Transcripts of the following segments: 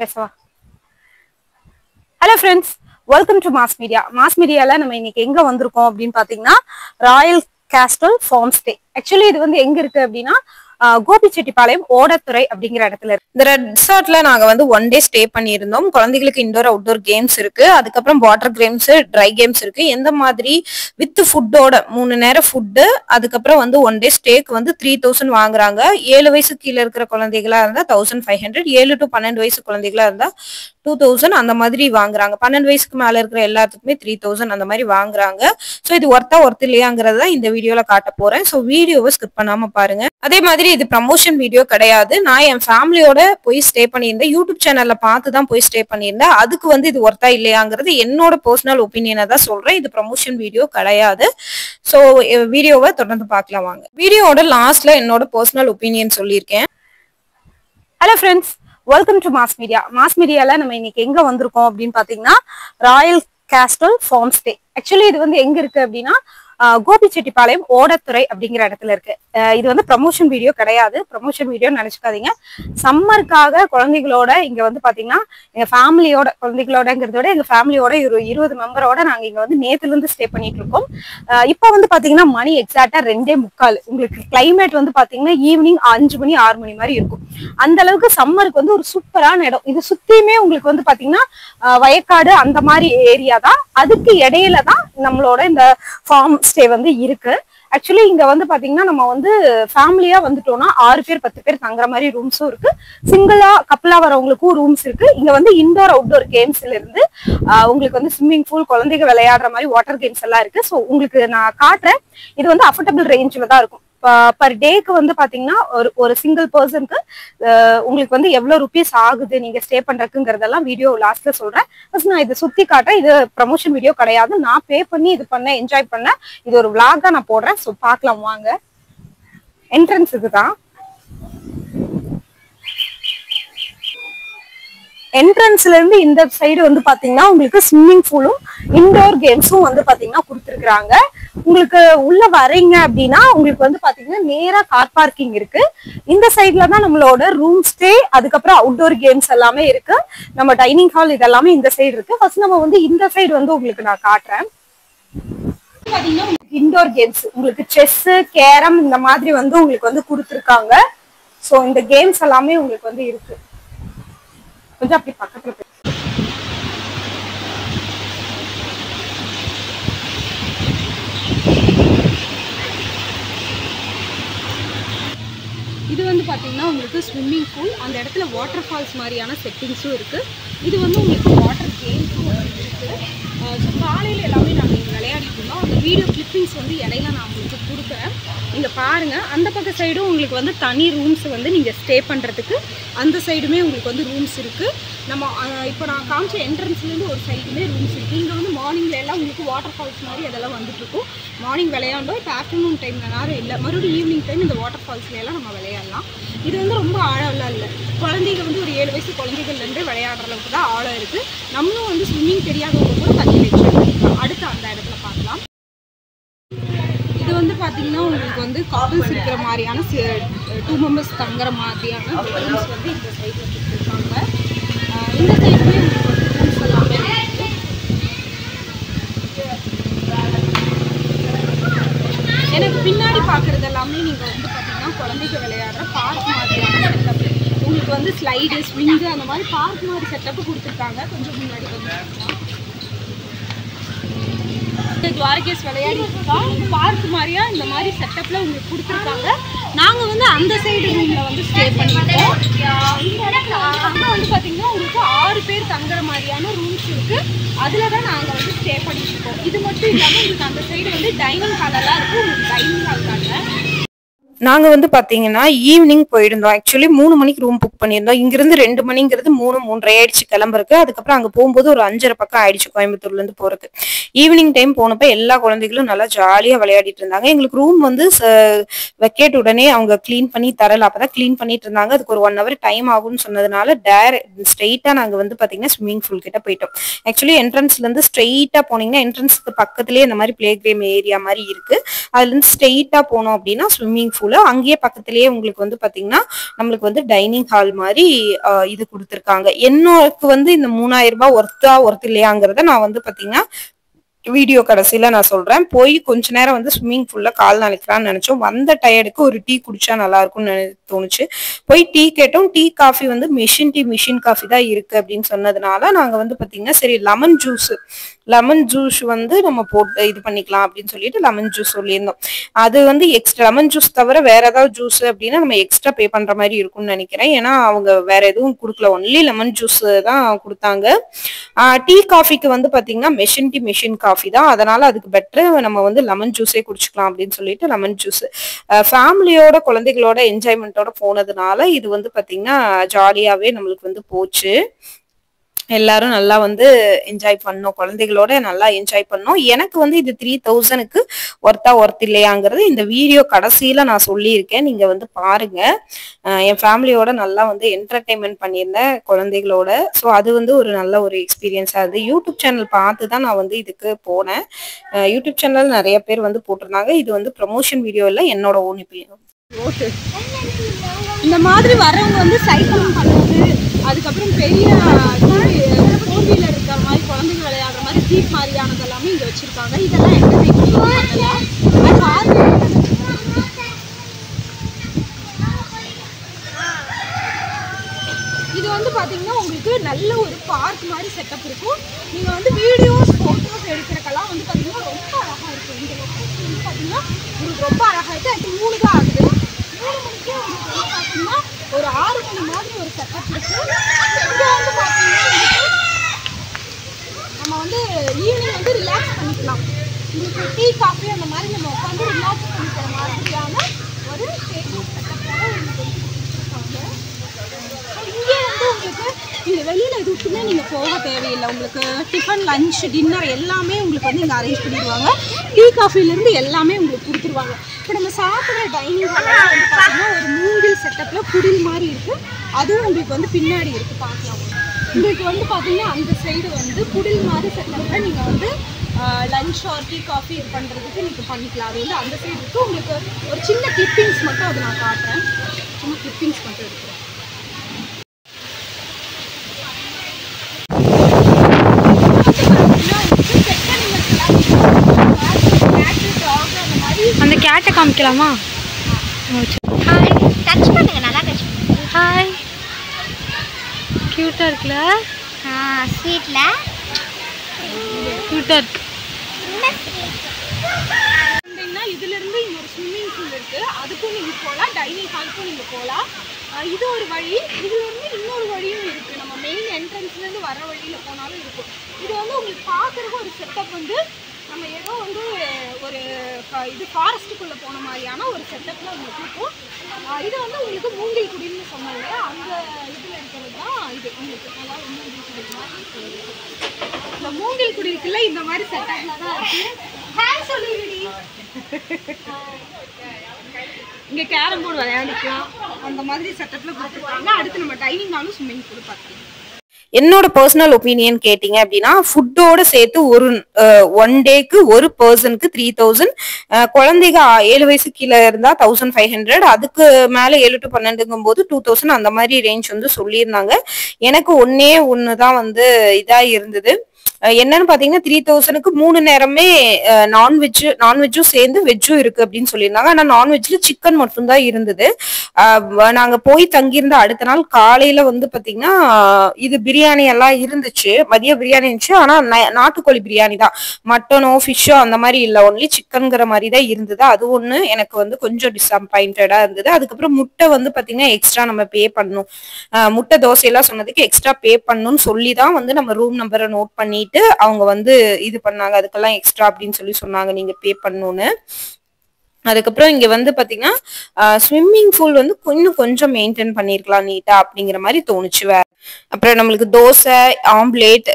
Pesava? Hello friends, welcome to mass media. Mass மீடியால நம்ம இன்னைக்கு எங்க வந்திருக்கோம் அப்படின்னு பாத்தீங்கன்னா, royal castle farm stay. Actually இது வந்து எங்க இருக்கு அப்படின்னா, கோபிச்செட்டிப்பாளையம் ஓடத்துறை அப்படிங்கிற இடத்துல இருக்கு. இந்த ரெசார்ட்ல நாங்க வந்து ஒன் டே ஸ்டே பண்ணியிருந்தோம். குழந்தைகளுக்கு இன்டோர் அவுட்டோர் கேம்ஸ் இருக்கு, அதுக்கப்புறம் வாட்டர் கேம்ஸ், ட்ரை கேம்ஸ் இருக்கு. எந்த மாதிரி வித் ஃபுட்டோட 3 நேரம் ஃபுட்டு, அதுக்கப்புறம் வந்து ஒன் டே ஸ்டேக்கு வந்து 3000 வாங்குறாங்க. 7 வயசு கீழே இருக்கிற குழந்தைகளா இருந்தா 1500, 7 to 12 வயசு குழந்தைகளா இருந்தா 2000 அந்த மாதிரி வாங்குறாங்க. 12 வயசுக்கு மேல இருக்கிற எல்லாத்துக்குமே 3000 அந்த மாதிரி வாங்குறாங்க. சோ இது ஒர்த் இல்லையாங்கிறத இந்த வீடியோல காட்ட போறேன். சோ வீடியோவை ஸ்கிப் பண்ணாம பாருங்க. அதே மாதிரி இது ப்ரமோஷன் வீடியோ கிடையாது. நான் என் ஃபேமிலியோட போய் ஸ்டே பண்ணியிருந்தேன். யூடியூப் சேனல்ல பார்த்து தான் போய் ஸ்டே பண்ணியிருந்தேன். அதுக்கு வந்து இது ஒர்த்தா இல்லையாங்கிறது என்னோட பர்சனல் ஒப்பீனியனை தான் சொல்றேன். இது ப்ரமோஷன் வீடியோ கிடையாது. சோ வீடியோவை தொடர்ந்து பார்க்கலாம் வாங்க. வீடியோவோட லாஸ்ட்ல என்னோட பர்சனல் ஒப்பீனியன் சொல்லியிருக்கேன். Hello friends, welcome to mass media. Mass மீடியால நம்ம இன்னைக்கு எங்க வந்திருக்கோம் அப்படின்னு பாத்தீங்கன்னா, royal castle farm stay. Actually இது வந்து எங்க இருக்கு அப்படின்னா, கோபிச்செட்டிப்பாளையம் ஓடத்துறை அப்படிங்கிற இடத்துல இருக்கு. இது வந்து ப்ரமோஷன் வீடியோ கிடையாது. ப்ரமோஷன் வீடியோ நினைச்சுக்காதீங்க. சம்மருக்காக குழந்தைகளோட இங்க வந்து பாத்தீங்கன்னா, எங்க ஃபேமிலியோட, குழந்தைகளோடங்கிறத விட எங்க ஃபேமிலியோட ஒரு 20 மெம்பரோட நாங்க இங்க வந்து நேத்துல இருந்து ஸ்டே பண்ணிட்டு இருக்கோம். இப்ப வந்து பாத்தீங்கன்னா மணி எக்ஸாக்டா 2:45. உங்களுக்கு கிளைமேட் வந்து பாத்தீங்கன்னா ஈவினிங் 5 மணி 6 மணி மாதிரி இருக்கும். அந்த அளவுக்கு சம்மருக்கு வந்து ஒரு சூப்பரான இடம். இது சுத்தியுமே உங்களுக்கு வந்து பாத்தீங்கன்னா வயக்காடு அந்த மாதிரி ஏரியா தான். அதுக்கு இடையில தான் நம்மளோட இந்த ஃபார்ம் ஸ்டே வந்து இருக்கு. ஆக்சுவலி இங்க வந்து பாத்தீங்கன்னா நம்ம வந்து ஃபேமிலியா வந்துட்டோம்னா 6 பேர் 10 பேர் தங்குற மாதிரி ரூம்ஸும் இருக்கு. சிங்கிளா கப்பலா வரவங்களுக்கும் ரூம்ஸ் இருக்கு. இங்க வந்து இன்டோர் அவுட்டோர் கேம்ஸ்ல இருந்து உங்களுக்கு வந்து ஸ்விம்மிங் பூல், குழந்தைங்க விளையாடுற மாதிரி வாட்டர் கேம்ஸ் எல்லாம் இருக்கு. ஸோ உங்களுக்கு நான் காட்டுறேன். இது வந்து அஃபோர்டபுள் ரேஞ்சில் தான் இருக்கும். பர் டேக்கு வந்து பாத்தீங்கன்னா ஒரு சிங்கிள் பர்சனுக்கு உங்களுக்கு வந்து எவ்வளவு ருபீஸ் ஆகுது நீங்க ஸ்டே பண்றதுங்கிறதெல்லாம் வீடியோ லாஸ்ட்ல சொல்றேன். ஃபர்ஸ்ட் நான் இதை சுத்தி காட்டுறேன். இது ப்ரமோஷன் வீடியோ கிடையாது. நான் பே பண்ணி இது பண்ண என்ஜாய் பண்ணேன். இது ஒரு விளாகா நான் போடுறேன். ஸோ பார்க்கலாம் வாங்க. என்ட்ரன்ஸ் இதுதான். என்ட்ரன்ஸ்ல இருந்து இந்த சைடு வந்து பாத்தீங்கன்னா உங்களுக்கு ஸ்விம்மிங் பூலும் இன்டோர் கேம்ஸும் வந்து பாத்தீங்கன்னா கொடுத்துருக்காங்க. உங்களுக்கு உள்ள வரீங்க அப்படின்னா உங்களுக்கு வந்து பாத்தீங்கன்னா நேரா கார் பார்க்கிங் இருக்கு. இந்த சைட்ல தான் நம்மளோட ரூம் ஸ்டே, அதுக்கப்புறம் அவுட்டோர் கேம்ஸ் எல்லாமே இருக்கு. நம்ம டைனிங் ஹால் இதெல்லாமே இந்த சைடு இருக்கு. ஃபர்ஸ்ட் நம்ம வந்து இந்த சைடு வந்து உங்களுக்கு நான் காட்டுறேன். பாத்தீங்கன்னா இன்டோர் கேம்ஸ் உங்களுக்கு செஸ், கேரம் இந்த மாதிரி வந்து உங்களுக்கு வந்து கொடுத்துருக்காங்க. ஸோ இந்த கேம்ஸ் எல்லாமே உங்களுக்கு வந்து இருக்கு. கொஞ்சம் அப்படி பக்கத்துல இது வந்து பாத்தீங்கன்னா உங்களுக்கு ஸ்விம்மிங் பூல், அந்த இடத்துல வாட்டர் ஃபால்ஸ் மாதிரியான செட்டிங்ஸும் இருக்கு. இது வந்து உங்களுக்கு வாட்டர் கேம்ஸும் இருக்கு. ஸோ காலையில் எல்லாமே நாங்கள் இங்கே விளையாடிட்டு இருந்தோம். அந்த வீடியோ கிளிப்பிங்ஸ் வந்து இடையில நான் உங்களுக்கு கொடுக்குறேன். நீங்கள் பாருங்கள். அந்த பக்க சைடும் உங்களுக்கு வந்து தனி ரூம்ஸ் வந்து நீங்கள் ஸ்டே பண்ணுறதுக்கு அந்த சைடுமே உங்களுக்கு வந்து ரூம்ஸ் இருக்குது. நம்ம இப்போ நான் காமிச்ச என்ட்ரன்ஸ்லேருந்து ஒரு சைடுமே ரூம்ஸ் இருக்குது. இங்கே வந்து மார்னிங்கில் எல்லாம் உங்களுக்கு வாட்டர் ஃபால்ஸ் மாதிரி அதெல்லாம் வந்துட்டுருக்கும். மார்னிங் விளையாண்டோம். இப்போ ஆஃப்டர்நூன் டைமில் நேரம் இல்லை, மறுபடியும் ஈவினிங் டைம் இந்த வாட்டர் ஃபால்ஸ்லாம் நம்ம விளையாடலாம். இது வந்து ரொம்ப ஆழம்லாம் இல்லை. குழந்தைங்க வந்து ஒரு 7 வயசு குழந்தைகள்லேருந்து விளையாடுற அளவுக்கு தான் ஆழம் இருக்குது. நம்மளும் வந்து ஸ்விம்மிங் தெரியாதவங்க கூட தண்ணி என்ஜாய் பண்ணிக்கலாம். அடுத்து அந்த இடத்துல பார்க்கலாம். இது வந்து பார்த்தீங்கன்னா உங்களுக்கு வந்து கப்புள்ஸ் இருக்கிற மாதிரியான 2 மெம்பர்ஸ் தங்குற மாதிரியான ரூம்ஸ் வந்து இந்த சைடில் கொடுத்துருக்காங்க. இந்த சைடுமே உங்களுக்கு வந்து ரூம்ஸ் எல்லாமே இருக்குது. எனக்கு பின்னாடி பார்க்குறது எல்லாமே நீங்கள் வந்து பார்த்தீங்கன்னா குழந்தைங்க விளையாடுற பார்க் மாதிரியான செட்டப். உங்களுக்கு வந்து ஸ்லைடு, ஸ்விங்கு அந்த மாதிரி பார்க் மாதிரி செட்டப்பு கொடுத்துருக்காங்க. கொஞ்சம் முன்னாடி வந்து துவாரகேஸ் விளையாடி பார்க் மாதிரியா இந்த மாதிரி செட்டப்ல உங்களுக்கு கொடுத்துருக்காங்க. நாங்கள் வந்து அந்த சைடு ரூம்ல வந்து ஸ்டே பண்ணியிருக்கோம். இந்த இடத்துல அங்கே வந்து பார்த்தீங்கன்னா உங்களுக்கு 6 பேர் தங்குற மாதிரியான ரூம்ஸ் இருக்கு. அதில் தான் நாங்கள் வந்து ஸ்டே பண்ணிட்டு இருக்கோம். இது மட்டும் இல்லாமல் உங்களுக்கு அந்த சைடு வந்து டைனிங் ஹால் எல்லாம் இருக்கு. உங்களுக்கு டைனிங் ஹால் தாங்க. நாங்க வந்து பாத்தீங்கன்னா ஈவினிங் போயிருந்தோம். ஆக்சுவலி 3 மணிக்கு ரூம் புக் பண்ணியிருந்தோம். இங்கிருந்து 2 மணிங்கிறது 3:30 ஆயிடுச்சு கிளம்புறதுக்கு. அதுக்கப்புறம் அங்க போகும்போது ஒரு 5:30 பக்கம் ஆயிடுச்சு கோயம்புத்தூர்ல இருந்து போறதுக்கு. ஈவினிங் டைம் போனப்ப எல்லா குழந்தைகளும் நல்லா ஜாலியா விளையாடிட்டு இருந்தாங்க. எங்களுக்கு ரூம் வந்து வெக்கேட் உடனே அவங்க கிளீன் பண்ணி தரல. அப்பதான் கிளீன் பண்ணிட்டு இருந்தாங்க. அதுக்கு ஒரு 1 hour டைம் ஆகும்னு சொன்னதுனால ஸ்ட்ரெயிட்டா நாங்க வந்து பாத்தீங்கன்னா ஸ்விம்மிங் பூல் கிட்ட போயிட்டோம். ஆக்சுவலி என்ட்ரன்ஸ்ல இருந்து ஸ்ட்ரெயிட்டா போனீங்கன்னா என்ட்ரன்ஸ்க்கு பக்கத்துலயே இந்த மாதிரி பிளே கேம் ஏரியா மாதிரி இருக்கு. அதுல இருந்து ஸ்ட்ரெயிட்டா போனோம் அப்படின்னா ஸ்விம்மிங் பூல் பூல். அங்கேயே பக்கத்துலயே உங்களுக்கு வந்து பாத்தீங்கன்னா நம்மளுக்கு வந்து டைனிங் ஹால் மாதிரி இது கொடுத்துருக்காங்க. எனக்கு வந்து இந்த 3000 ரூபாய் ஒர்த் இல்லையாங்கிறத நான் வந்து பாத்தீங்கன்னா வீடியோ கடைசியில நான் சொல்றேன். போய் கொஞ்ச நேரம் வந்து ஸ்விம்மிங் பூல்ல கால் நனைக்கலாம்னு நினைச்சோம். வந்த டயர்டுக்கு ஒரு டீ குடிச்சா நல்லா இருக்கும்னு தோணுச்சு. போய் டீ கேட்டோம். டீ காஃபி வந்து மிஷின் காஃபி தான் இருக்கு அப்படின்னு சொன்னதுனால நாங்க வந்து பாத்தீங்கன்னா சரி லெமன் ஜூஸ் வந்து நம்ம போட்டு இது பண்ணிக்கலாம் அப்படின்னு சொல்லிட்டு லெமன் ஜூஸ் சொல்லியிருந்தோம். அது வந்து எக்ஸ்ட்ரா லெமன் ஜூஸ் தவிர வேற ஏதாவது ஜூஸ் அப்படின்னா நம்ம எக்ஸ்ட்ரா பே பண்ற மாதிரி இருக்கும்னு நினைக்கிறேன். ஏன்னா அவங்க வேற எதுவும் கொடுக்கல, ஒன்லி லெமன் ஜூஸ் தான் கொடுத்தாங்க. டீ காஃபிக்கு வந்து பாத்தீங்கன்னா மிஷின் காஃபி தான், அதனால அதுக்கு பெட்டர் நம்ம வந்து லெமன் ஜூஸே குடிச்சுக்கலாம் அப்படின்னு சொல்லிட்டு லெமன் ஜூஸ் ஃபேமிலியோட குழந்தைகளோட என்ஜாய்மெண்டோட போனதுனால இது வந்து பாத்தீங்கன்னா ஜாலியாவே நம்மளுக்கு வந்து போச்சு. எல்லாரும் நல்லா வந்து என்ஜாய் பண்ணோம், குழந்தைகளோட நல்லா என்ஜாய் பண்ணோம். எனக்கு வந்து இது 3000க்கு ஒர்த் இல்லையாங்கிறது இந்த வீடியோ கடைசியில நான் சொல்லியிருக்கேன், நீங்க வந்து பாருங்க. என் ஃபேமிலியோட நல்லா வந்து என்டர்டைன்மெண்ட் பண்ணியிருந்தேன் குழந்தைகளோட. ஸோ அது வந்து ஒரு நல்ல ஒரு எக்ஸ்பீரியன்ஸாக இருந்தது. யூடியூப் சேனல் பார்த்து தான் நான் வந்து இதுக்கு போனேன். யூடியூப் சேனல் நிறைய பேர் வந்து போட்டிருந்தாங்க. இது வந்து ப்ரமோஷன் வீடியோ இல்லை, என்னோட ஓன் ஒப்பீனியன். இந்த மாதிரி வரவங்க வந்து சைக்கிளிங் பண்ணுறது, அதுக்கப்புறம் பெரிய 4 வீலர் இருக்கிற மாதிரி குழந்தைங்க விளையாடுற மாதிரி ஜீப் மாதிரியானது எல்லாமே இங்கே வச்சுருக்காங்க. இதெல்லாம் இது வந்து பார்த்தீங்கன்னா உங்களுக்கு நல்ல ஒரு பார்க் மாதிரி செட்டப் இருக்கும். நீங்கள் வந்து வீடியோஸ் ஃபோட்டோஸ் எடுக்கிறக்கெல்லாம் வந்து பார்த்தீங்கன்னா ரொம்ப அழகாக இருக்கும். இந்த லொக்கேஷன் வந்து பார்த்தீங்கன்னா உங்களுக்கு ரொம்ப அழகாக இருக்குது. அது 3 தான் ஆகுது. 3 மணிக்கே உங்களுக்கு வந்து பார்த்தீங்கன்னா ஒரு 6 மணி மாதிரி ஒரு செட்டப் இருக்குது. இங்கே வந்து பார்த்தீங்கன்னா நம்ம வந்து ஈவினிங் வந்து ரிலாக்ஸ் பண்ணிக்கலாம். உங்களுக்கு டீ காஃபி அந்த மாதிரி நம்ம உட்காந்து ரிலாக்ஸ் பண்ணிக்கிற மாதிரியான ஒரு டேபிள் செட்டப்போட உங்களுக்கு வந்து கொடுத்துருக்காங்க. இங்கே வந்து உங்களுக்கு நீங்கள் வெளியில் எதுக்குமே நீங்கள் போக தேவையில்லை. உங்களுக்கு டிஃபன், லஞ்ச், டின்னர் எல்லாமே உங்களுக்கு வந்து இங்கே அரேஞ்ச் பண்ணிடுவாங்க. டீ காஃபிலேருந்து எல்லாமே உங்களுக்கு கொடுத்துருவாங்க. இப்போ நம்ம சாப்பிட்ற டைனிங் ஹாலில் வந்து பார்த்தீங்கன்னா ஒரு மூங்கில் செட்டப்பில் குடில் மாதிரி இருக்குது. அதுவும் உங்களுக்கு வந்து பின்னாடி இருக்குது, பார்க்கலாம். உங்களுக்கு வந்து பார்த்தீங்கன்னா அந்த சைடு வந்து குடில் மாதிரி செட்டப்பில் நீங்கள் வந்து லஞ்ச் ஆர் டீ காஃபி இது பண்ணுறதுக்கு நீங்கள் பண்ணிக்கலாம். அது வந்து அந்த சைடு இருக்குது. உங்களுக்கு ஒரு சின்ன கிளிப்பிங்ஸ் மட்டும் அதை நான் காட்டுறேன். சும்மா கிளிப்பிங்ஸ் மட்டும் எடுக்கிறேன். அந்த கேட்டை காமிக்கலாமா? ஹாய், டச் பண்ணுங்க, நல்லா டச் பண்ணுங்க. ஹாய், கியூட்டா இருக்குல்ல? ஸ்வீட்ல கியூட்டா இருக்கு. இதுல இருந்து இன்னொரு ஸ்விம்மிங் பூல் இருக்கு, அதுக்கும் நீங்க போகலாம். டைனிங் ஹாலுக்கும் நீங்க போகலாம். இது ஒரு வழி. இதுல இருந்து இன்னொரு வழியும் இருக்கு. நம்ம மெயின் என்ட்ரன்ஸ்ல இருந்து வர வழியில போனாலும் இருக்கும். இது வந்து உங்களுக்கு பார்க்கறதுக்கு ஒரு செட்டப் வந்து நம்ம ஏதோ வந்து ஒரு இது ஃபாரஸ்ட்டுக்குள்ளே போன மாதிரியான ஒரு செட்டப்பில் உங்களுக்கு இருக்கும். இது வந்து உங்களுக்கு மூங்கில் குடின்னு சொன்னாங்க, அந்த இதில் இருக்கிறது தான் இது உங்களுக்கு. அதாவது மூங்கில் குடி மாதிரி இந்த மூங்கில் குடி இருக்குல்ல, இந்த மாதிரி செட்டப்பில் தான் இருக்குது. ஹேர் சொல்லிவிடி. இங்கே கேரம் போர்டு விளையாடிக்கலாம், அந்த மாதிரி செட்டப்பில் கொடுத்துருக்காங்க. அடுத்து நம்ம டைனிங் ஹாலும் ஸ்விம்மிங் பூல் பார்க்கலாம். என்னோட பர்சனல் ஒப்பீனியன் கேட்டிங்க அப்படின்னா ஃபுட்டோட சேர்த்து ஒரு 1 டேக்கு ஒரு பர்சனுக்கு 3000, குழந்தைங்க 7 வயசு கீழே இருந்தா 1500, அதுக்கு மேல 7 to 12ங்கும் போது 2000, அந்த மாதிரி ரேஞ்ச் வந்து சொல்லியிருந்தாங்க. எனக்கு ஒண்ணு தான் இதா இருந்தது. என்னன்னு பாத்தீங்கன்னா 3000க்கு 3 நேரமே நான்வெஜ்ஜும் சேர்ந்து வெஜ்ஜும் இருக்கு அப்படின்னு சொல்லியிருந்தாங்க. ஆனா நான்வெஜ்ல சிக்கன் மட்டும் தான் இருந்தது. நாங்க போய் தங்கியிருந்த அடுத்த நாள் காலையில பாத்தீங்கன்னா இது பிரியாணி எல்லாம் இருந்துச்சு, மதிய பிரியாணி இருந்துச்சு. ஆனா நாட்டுக்கோழி பிரியாணி தான், மட்டனோ ஃபிஷ்ஷோ அந்த மாதிரி இல்ல, ஒன்லி சிக்கன்ங்கிற மாதிரி தான் இருந்தது. அது ஒண்ணு எனக்கு கொஞ்சம் டிசப்பாயிண்டடா இருந்தது. அதுக்கப்புறம் முட்டை பாத்தீங்கன்னா எக்ஸ்ட்ரா நம்ம பே பண்ணணும். முட்டை தோசையெல்லாம் சொன்னதுக்கு எக்ஸ்ட்ரா பே பண்ணணும்னு சொல்லி தான் நம்ம ரூம் நம்பரை நோட் பண்ணிட்டு அவங்க இது பண்ணாங்க. அதுக்கெல்லாம் எக்ஸ்ட்ரா அப்படின்னு சொல்லி சொன்னாங்க, நீங்க பே பண்ணணும்னு. அதுக்கப்புறம் இங்க பாத்தீங்கன்னா ஸ்விம்மிங் பூல் இன்னும் கொஞ்சம் மெயின்டைன் பண்ணிருக்கலாம் நீட்டா அப்படிங்கிற மாதிரி தோணுச்சு. அப்புறம் நம்மளுக்கு தோசை, ஆம்லேட்,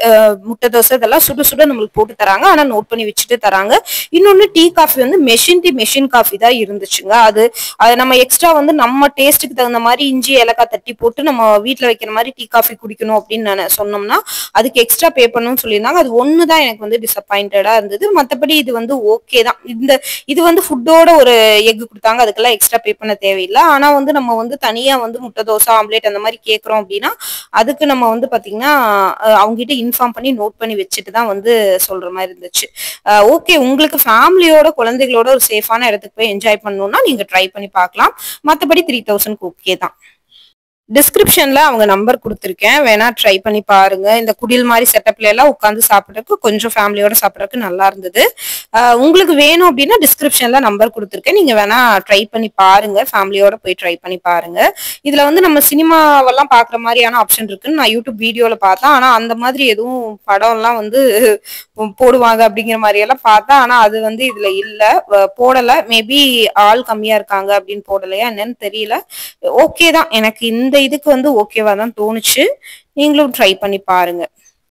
முட்டை தோசை இதெல்லாம் சுட சுட நம்மளுக்கு போட்டு தராங்க. ஆனா நோட் பண்ணி வச்சுட்டு தராங்க. இன்னொன்னு டீ காஃபி வந்து மெஷின் காஃபி தான் இருந்துச்சுங்க. அது நம்ம எக்ஸ்ட்ரா வந்து நம்ம டேஸ்ட்டுக்கு தகுந்த மாதிரி இஞ்சி ஏலக்காய் தட்டி போட்டு நம்ம வீட்டுல வைக்கிற மாதிரி டீ காஃபி குடிக்கணும் அப்படின்னு சொன்னோம்னா அதுக்கு எக்ஸ்ட்ரா பே பண்ணணும்னு சொல்லியிருந்தாங்க. அது ஒண்ணுதான் எனக்கு வந்து டிசப்பாயிண்டடா இருந்தது. மத்தபடி இது வந்து ஓகே தான். இது வந்து ஃபுட்டோட ஒரு எக் கொடுத்தாங்க. அதுக்கெல்லாம் எக்ஸ்ட்ரா பே பண்ண தேவையில்லை. ஆனா வந்து நம்ம வந்து தனியா வந்து முட்டை தோசை, ஆம்லேட் அந்த மாதிரி கேட்கறோம் அப்படின்னா அதுக்கு நம்ம வந்து பாத்தீங்கன்னா அவங்ககிட்ட இன்ஃபார்ம் பண்ணி நோட் பண்ணி வச்சுட்டு தான் வந்து சொல்ற மாதிரி இருந்துச்சு. ஓகே, உங்களுக்கு ஃபேமிலியோட குழந்தைகளோட ஒரு சேஃபான இடத்துக்கு போய் என்ஜாய் பண்ணணும்னா நீங்க ட்ரை பண்ணி பார்க்கலாம். மற்றபடி 3000 ஓகே தான். டிஸ்கிரிப்ஷன்ல அவங்க நம்பர் கொடுத்துருக்கேன், வேணா ட்ரை பண்ணி பாருங்க. இந்த குடில் மாதிரி செட்டப்ல எல்லாம் உட்காந்து சாப்பிட்றதுக்கு கொஞ்சம் ஃபேமிலியோட சாப்பிட்றதுக்கு நல்லா இருந்தது. உங்களுக்கு வேணும் அப்படின்னா டிஸ்கிரிப்ஷன்ல நம்பர் கொடுத்துருக்கேன், நீங்க வேணா ட்ரை பண்ணி பாருங்க. ஃபேமிலியோட போய் ட்ரை பண்ணி பாருங்க. இதுல வந்து நம்ம சினிமாவெல்லாம் பாக்குற மாதிரியான ஆப்ஷன் இருக்குன்னு நான் யூடியூப் வீடியோல பார்த்தேன். ஆனா அந்த மாதிரி எதுவும் படம் எல்லாம் வந்து போடுவாங்க அப்படிங்கிற மாதிரி எல்லாம் பார்த்தேன். ஆனா அது வந்து இதுல இல்ல, போடல. மேபி ஆள் கம்மியா இருக்காங்க அப்படின்னு போடலையா என்னன்னு தெரியல. ஓகே தான், எனக்கு இந்த இதுக்கு வந்து ஓகேவா தான் தோணுச்சு. நீங்களும் ட்ரை பண்ணி பாருங்க.